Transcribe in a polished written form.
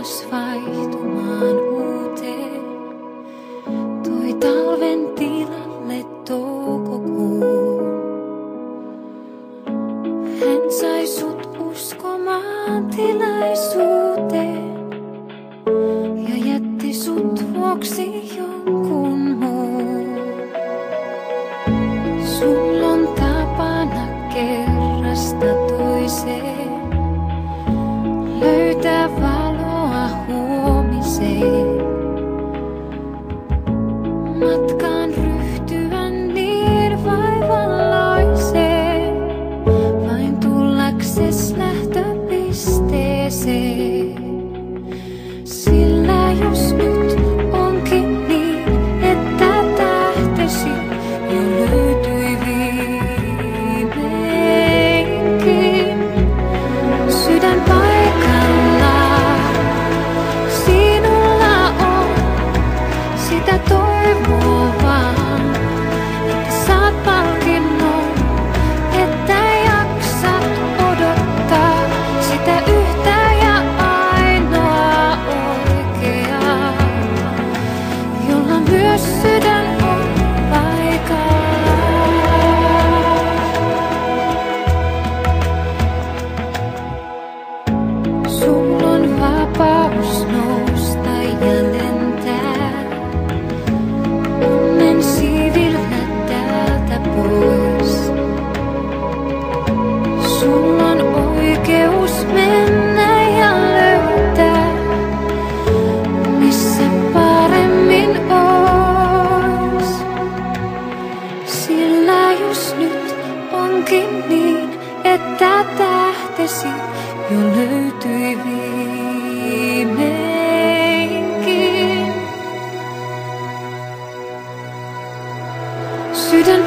taas vaihtumaan uuteen. Toi talven tilalle toukokuun. Hän sai sut uskomaan tilaisuuteen ja jätti sut vuoksi jonkun muun. Sul on tapana kerrasta toiseen löytää valoa huomiseen. Matkaan ryhtyä niin vaivalloiseen, vain tullakses lähtöpisteeseen. Sillä jos nyt onkin niin, että tähtesi jo löytyi viimeinkin. Sydän paikallaan, sinulla on sitä toivoa vaan, että saat palkinnon, että jaksat odottaa sitä yhtä ja ainoa oikeaa, jolla myös sydän on paikallaan. Sul on vapaus nousta ja lentää onnen siivillä täältä pois. Sul on oikeus mennä ja löytää, missä paremmin ois. Sillä jos nyt onkin niin, että tähtesi jo löytyi viimeinkin. Sydän